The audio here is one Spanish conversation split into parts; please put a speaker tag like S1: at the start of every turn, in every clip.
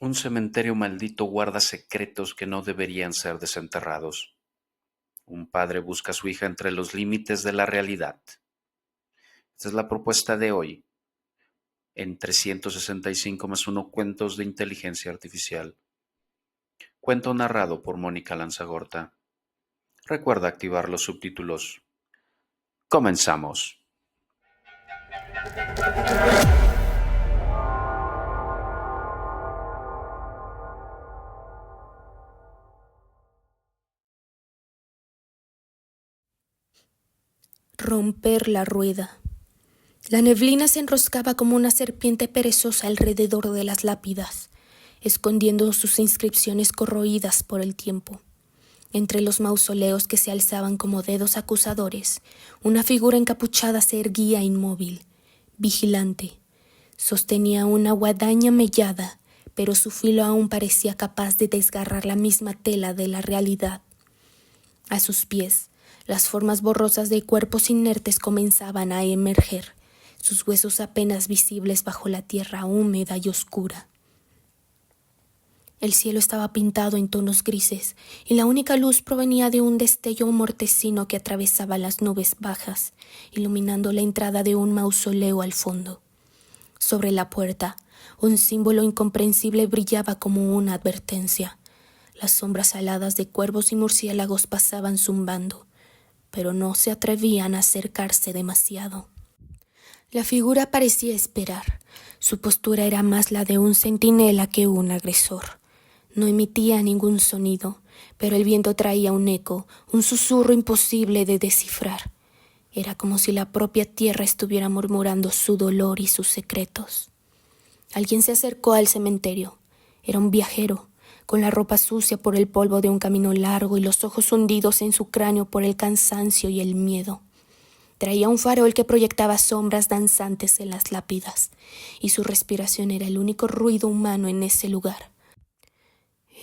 S1: Un cementerio maldito guarda secretos que no deberían ser desenterrados. Un padre busca a su hija entre los límites de la realidad. Esta es la propuesta de hoy en 365 más 1 cuentos de inteligencia artificial. Cuento narrado por Mónica Lanzagorta. Recuerda activar los subtítulos. Comenzamos.
S2: Romper la rueda. La neblina se enroscaba como una serpiente perezosa alrededor de las lápidas, escondiendo sus inscripciones corroídas por el tiempo. Entre los mausoleos que se alzaban como dedos acusadores, una figura encapuchada se erguía inmóvil, vigilante. Sostenía una guadaña mellada, pero su filo aún parecía capaz de desgarrar la misma tela de la realidad. A sus pies, las formas borrosas de cuerpos inertes comenzaban a emerger, sus huesos apenas visibles bajo la tierra húmeda y oscura. El cielo estaba pintado en tonos grises y la única luz provenía de un destello mortecino que atravesaba las nubes bajas, iluminando la entrada de un mausoleo al fondo. Sobre la puerta, un símbolo incomprensible brillaba como una advertencia. Las sombras aladas de cuervos y murciélagos pasaban zumbando, pero no se atrevían a acercarse demasiado. La figura parecía esperar. Su postura era más la de un centinela que un agresor. No emitía ningún sonido, pero el viento traía un eco, un susurro imposible de descifrar. Era como si la propia tierra estuviera murmurando su dolor y sus secretos. Alguien se acercó al cementerio. Era un viajero, con la ropa sucia por el polvo de un camino largo y los ojos hundidos en su cráneo por el cansancio y el miedo. Traía un farol que proyectaba sombras danzantes en las lápidas, y su respiración era el único ruido humano en ese lugar.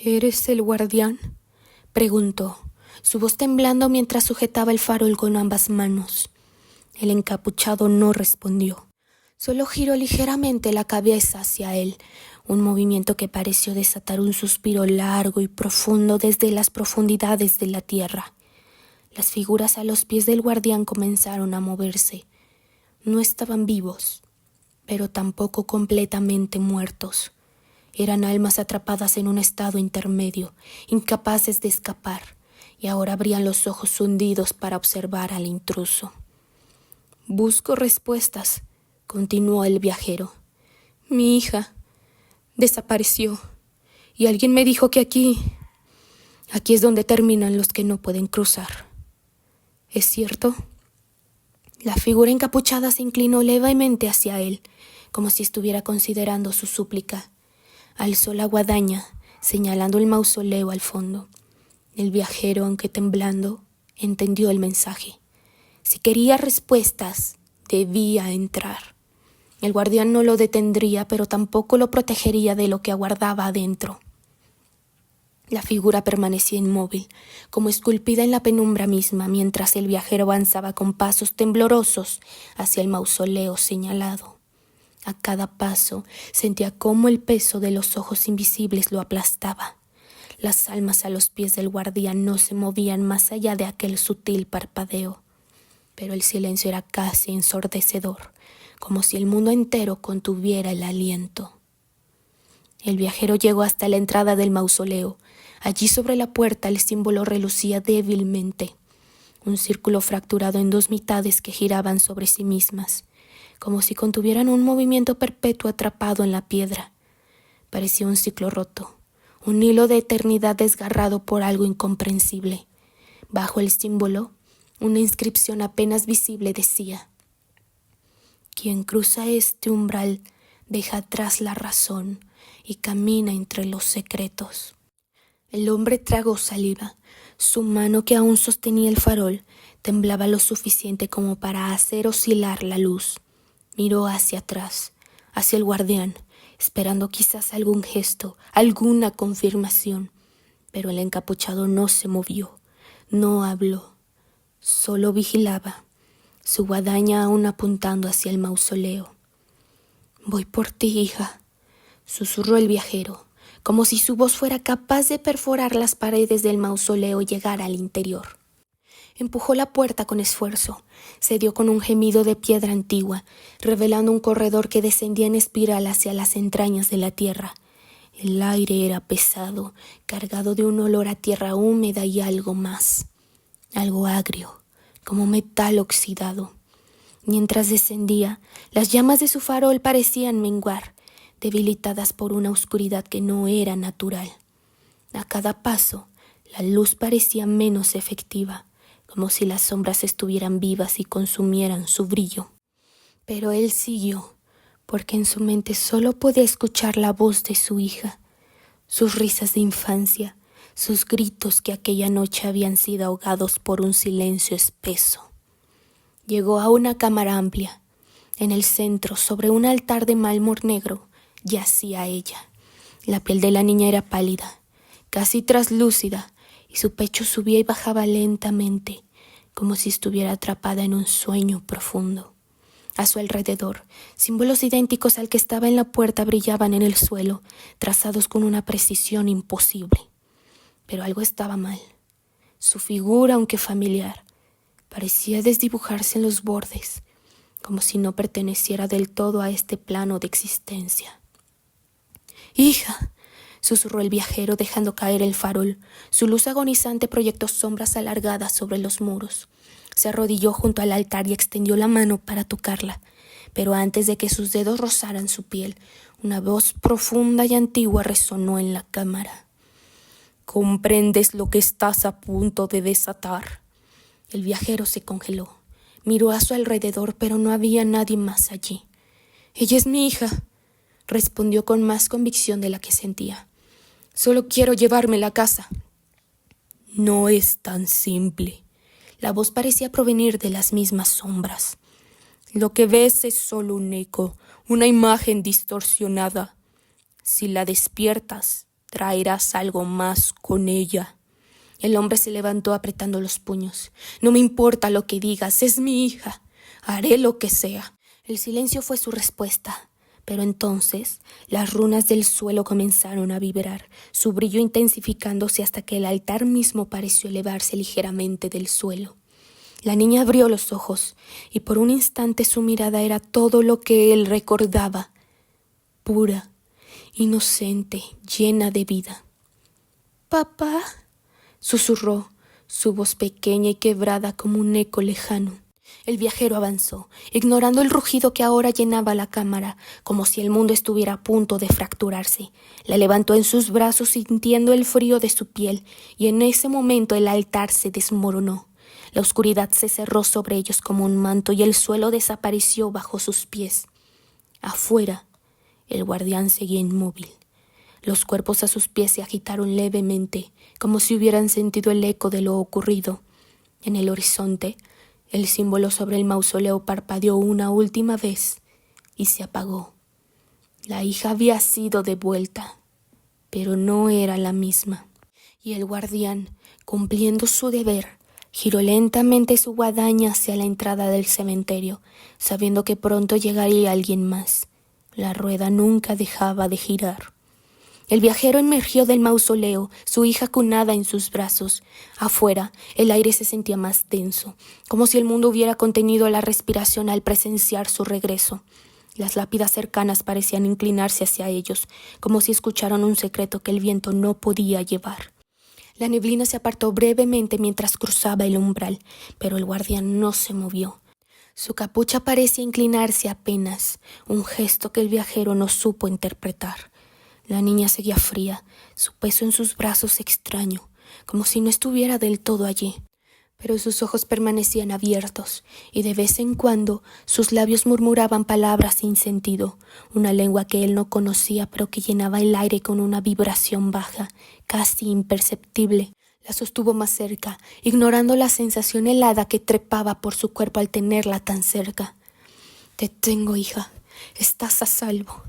S2: «¿Eres el guardián?», preguntó, su voz temblando mientras sujetaba el farol con ambas manos. El encapuchado no respondió. Solo giró ligeramente la cabeza hacia él, un movimiento que pareció desatar un suspiro largo y profundo desde las profundidades de la tierra. Las figuras a los pies del guardián comenzaron a moverse. No estaban vivos, pero tampoco completamente muertos. Eran almas atrapadas en un estado intermedio, incapaces de escapar, y ahora abrían los ojos hundidos para observar al intruso. «Busco respuestas», continuó el viajero. «Mi hija desapareció, y alguien me dijo que aquí es donde terminan los que no pueden cruzar. ¿Es cierto?». La figura encapuchada se inclinó levemente hacia él, como si estuviera considerando su súplica. Alzó la guadaña, señalando el mausoleo al fondo. El viajero, aunque temblando, entendió el mensaje. Si quería respuestas, debía entrar. El guardián no lo detendría, pero tampoco lo protegería de lo que aguardaba adentro. La figura permanecía inmóvil, como esculpida en la penumbra misma, mientras el viajero avanzaba con pasos temblorosos hacia el mausoleo señalado. A cada paso sentía cómo el peso de los ojos invisibles lo aplastaba. Las almas a los pies del guardián no se movían más allá de aquel sutil parpadeo, pero el silencio era casi ensordecedor, como si el mundo entero contuviera el aliento. El viajero llegó hasta la entrada del mausoleo. Allí sobre la puerta el símbolo relucía débilmente, un círculo fracturado en dos mitades que giraban sobre sí mismas, como si contuvieran un movimiento perpetuo atrapado en la piedra. Parecía un ciclo roto, un hilo de eternidad desgarrado por algo incomprensible. Bajo el símbolo, una inscripción apenas visible decía: «Quien cruza este umbral deja atrás la razón y camina entre los secretos». El hombre tragó saliva. Su mano, que aún sostenía el farol, temblaba lo suficiente como para hacer oscilar la luz. Miró hacia atrás, hacia el guardián, esperando quizás algún gesto, alguna confirmación. Pero el encapuchado no se movió, no habló, solo vigilaba, su guadaña aún apuntando hacia el mausoleo. «Voy por ti, hija», susurró el viajero. como si su voz fuera capaz de perforar las paredes del mausoleo y llegar al interior. Empujó la puerta con esfuerzo. Se dio con un gemido de piedra antigua, revelando un corredor que descendía en espiral hacia las entrañas de la tierra. El aire era pesado, cargado de un olor a tierra húmeda y algo más. Algo agrio, como metal oxidado. Mientras descendía, las llamas de su farol parecían menguar, debilitadas por una oscuridad que no era natural. A cada paso, la luz parecía menos efectiva, como si las sombras estuvieran vivas y consumieran su brillo. Pero él siguió, porque en su mente solo podía escuchar la voz de su hija, sus risas de infancia, sus gritos que aquella noche habían sido ahogados por un silencio espeso. Llegó a una cámara amplia. En el centro, sobre un altar de mármol negro, yacía ella. La piel de la niña era pálida, casi traslúcida, y su pecho subía y bajaba lentamente, como si estuviera atrapada en un sueño profundo. A su alrededor, símbolos idénticos al que estaba en la puerta brillaban en el suelo, trazados con una precisión imposible. Pero algo estaba mal. Su figura, aunque familiar, parecía desdibujarse en los bordes, como si no perteneciera del todo a este plano de existencia. «¡Hija!», susurró el viajero dejando caer el farol. Su luz agonizante proyectó sombras alargadas sobre los muros. Se arrodilló junto al altar y extendió la mano para tocarla, pero antes de que sus dedos rozaran su piel, una voz profunda y antigua resonó en la cámara. «¿Comprendes lo que estás a punto de desatar?». El viajero se congeló. Miró a su alrededor, pero no había nadie más allí. «Ella es mi hija», respondió con más convicción de la que sentía. «Solo quiero llevármela a casa». «No es tan simple». La voz parecía provenir de las mismas sombras. «Lo que ves es solo un eco, una imagen distorsionada. Si la despiertas, traerás algo más con ella». El hombre se levantó apretando los puños. «No me importa lo que digas, es mi hija. Haré lo que sea». El silencio fue su respuesta. Pero entonces las runas del suelo comenzaron a vibrar, su brillo intensificándose hasta que el altar mismo pareció elevarse ligeramente del suelo. La niña abrió los ojos y por un instante su mirada era todo lo que él recordaba, pura, inocente, llena de vida. «¿Papá?», susurró, su voz pequeña y quebrada como un eco lejano. El viajero avanzó, ignorando el rugido que ahora llenaba la cámara, como si el mundo estuviera a punto de fracturarse. La levantó en sus brazos sintiendo el frío de su piel, y en ese momento el altar se desmoronó. La oscuridad se cerró sobre ellos como un manto y el suelo desapareció bajo sus pies. Afuera, el guardián seguía inmóvil. Los cuerpos a sus pies se agitaron levemente, como si hubieran sentido el eco de lo ocurrido. En el horizonte, el símbolo sobre el mausoleo parpadeó una última vez y se apagó. La hija había sido devuelta, pero no era la misma. Y el guardián, cumpliendo su deber, giró lentamente su guadaña hacia la entrada del cementerio, sabiendo que pronto llegaría alguien más. La rueda nunca dejaba de girar. El viajero emergió del mausoleo, su hija cunada en sus brazos. Afuera, el aire se sentía más denso, como si el mundo hubiera contenido la respiración al presenciar su regreso. Las lápidas cercanas parecían inclinarse hacia ellos, como si escucharan un secreto que el viento no podía llevar. La neblina se apartó brevemente mientras cruzaba el umbral, pero el guardián no se movió. Su capucha parecía inclinarse apenas, un gesto que el viajero no supo interpretar. La niña seguía fría, su peso en sus brazos extraño, como si no estuviera del todo allí. Pero sus ojos permanecían abiertos, y de vez en cuando sus labios murmuraban palabras sin sentido, una lengua que él no conocía pero que llenaba el aire con una vibración baja, casi imperceptible. La sostuvo más cerca, ignorando la sensación helada que trepaba por su cuerpo al tenerla tan cerca. «Te tengo, hija, estás a salvo»,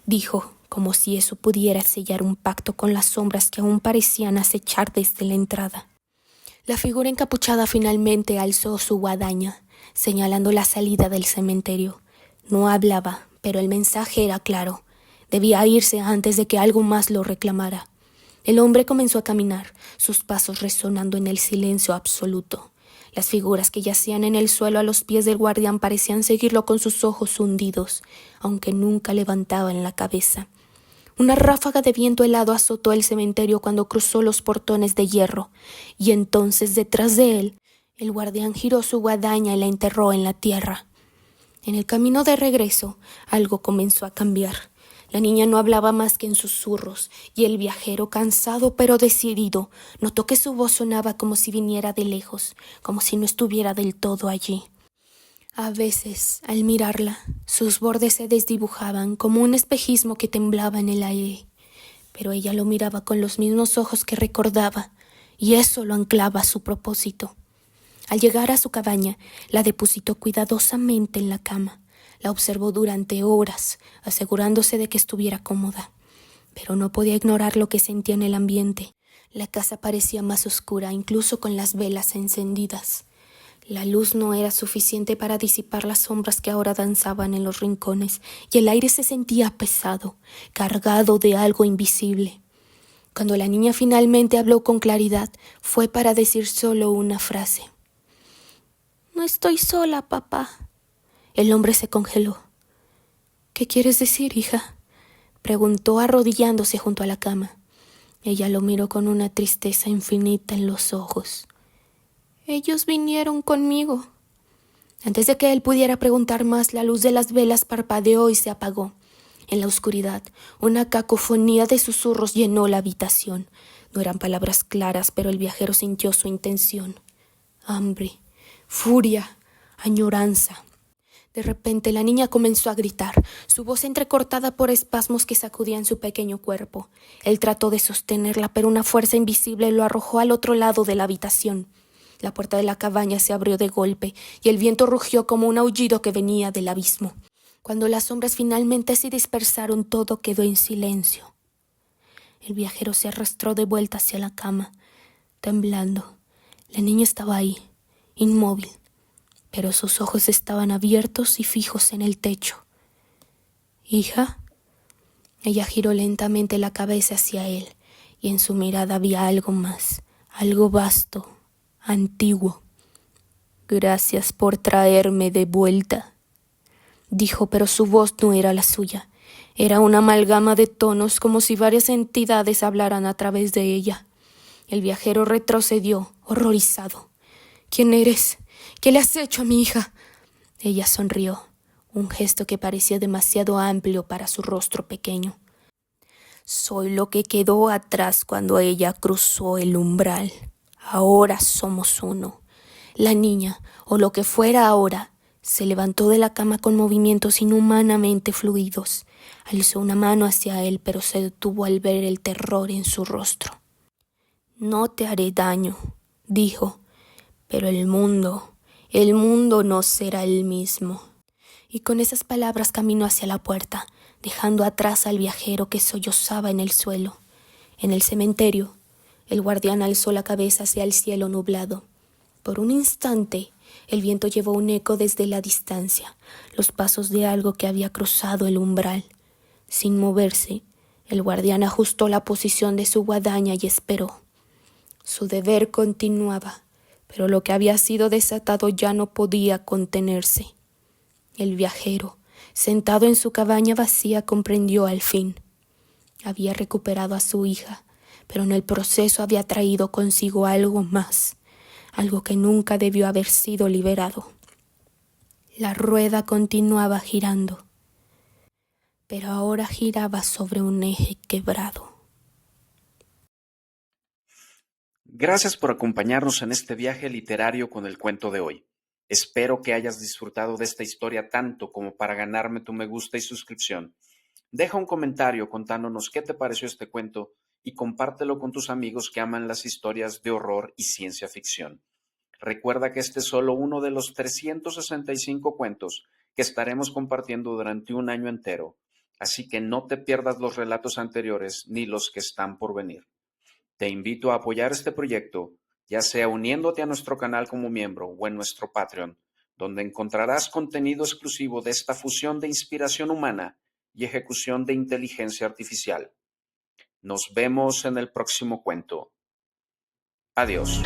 S2: dijo, como si eso pudiera sellar un pacto con las sombras que aún parecían acechar desde la entrada. La figura encapuchada finalmente alzó su guadaña, señalando la salida del cementerio. No hablaba, pero el mensaje era claro. Debía irse antes de que algo más lo reclamara. El hombre comenzó a caminar, sus pasos resonando en el silencio absoluto. Las figuras que yacían en el suelo a los pies del guardián parecían seguirlo con sus ojos hundidos, aunque nunca levantaban la cabeza. Una ráfaga de viento helado azotó el cementerio cuando cruzó los portones de hierro, y entonces detrás de él, el guardián giró su guadaña y la enterró en la tierra. En el camino de regreso, algo comenzó a cambiar. La niña no hablaba más que en susurros, y el viajero, cansado pero decidido, notó que su voz sonaba como si viniera de lejos, como si no estuviera del todo allí. A veces, al mirarla, sus bordes se desdibujaban como un espejismo que temblaba en el aire, pero ella lo miraba con los mismos ojos que recordaba, y eso lo anclaba a su propósito. Al llegar a su cabaña, la depositó cuidadosamente en la cama. La observó durante horas, asegurándose de que estuviera cómoda. Pero no podía ignorar lo que sentía en el ambiente. La casa parecía más oscura, incluso con las velas encendidas. La luz no era suficiente para disipar las sombras que ahora danzaban en los rincones, y el aire se sentía pesado, cargado de algo invisible. Cuando la niña finalmente habló con claridad, fue para decir solo una frase. «No estoy sola, papá». El hombre se congeló. «¿Qué quieres decir, hija?», preguntó arrodillándose junto a la cama. Ella lo miró con una tristeza infinita en los ojos. «Ellos vinieron conmigo». Antes de que él pudiera preguntar más, la luz de las velas parpadeó y se apagó. En la oscuridad, una cacofonía de susurros llenó la habitación. No eran palabras claras, pero el viajero sintió su intención. Hambre, furia, añoranza. De repente la niña comenzó a gritar, su voz entrecortada por espasmos que sacudían su pequeño cuerpo. Él trató de sostenerla, pero una fuerza invisible lo arrojó al otro lado de la habitación. La puerta de la cabaña se abrió de golpe y el viento rugió como un aullido que venía del abismo. Cuando las sombras finalmente se dispersaron, todo quedó en silencio. El viajero se arrastró de vuelta hacia la cama, temblando. La niña estaba ahí, inmóvil, pero sus ojos estaban abiertos y fijos en el techo. «¿Hija?». Ella giró lentamente la cabeza hacia él, y en su mirada había algo más, algo vasto, antiguo. «Gracias por traerme de vuelta», dijo, pero su voz no era la suya. Era una amalgama de tonos, como si varias entidades hablaran a través de ella. El viajero retrocedió, horrorizado. «¿Quién eres? ¿Qué le has hecho a mi hija?». Ella sonrió, un gesto que parecía demasiado amplio para su rostro pequeño. «Soy lo que quedó atrás cuando ella cruzó el umbral. Ahora somos uno». La niña, o lo que fuera ahora, se levantó de la cama con movimientos inhumanamente fluidos. Alzó una mano hacia él, pero se detuvo al ver el terror en su rostro. «No te haré daño», dijo, «pero el mundo no será el mismo». Y con esas palabras caminó hacia la puerta, dejando atrás al viajero que sollozaba en el suelo. En el cementerio, el guardián alzó la cabeza hacia el cielo nublado. Por un instante, el viento llevó un eco desde la distancia, los pasos de algo que había cruzado el umbral. Sin moverse, el guardián ajustó la posición de su guadaña y esperó. Su deber continuaba, pero lo que había sido desatado ya no podía contenerse. El viajero, sentado en su cabaña vacía, comprendió al fin. Había recuperado a su hija, pero en el proceso había traído consigo algo más, algo que nunca debió haber sido liberado. La rueda continuaba girando, pero ahora giraba sobre un eje quebrado.
S1: Gracias por acompañarnos en este viaje literario con el cuento de hoy. Espero que hayas disfrutado de esta historia tanto como para ganarme tu me gusta y suscripción. Deja un comentario contándonos qué te pareció este cuento y compártelo con tus amigos que aman las historias de horror y ciencia ficción. Recuerda que este es solo uno de los 365 cuentos que estaremos compartiendo durante un año entero, así que no te pierdas los relatos anteriores ni los que están por venir. Te invito a apoyar este proyecto, ya sea uniéndote a nuestro canal como miembro o en nuestro Patreon, donde encontrarás contenido exclusivo de esta fusión de inspiración humana y ejecución de inteligencia artificial. Nos vemos en el próximo cuento. Adiós.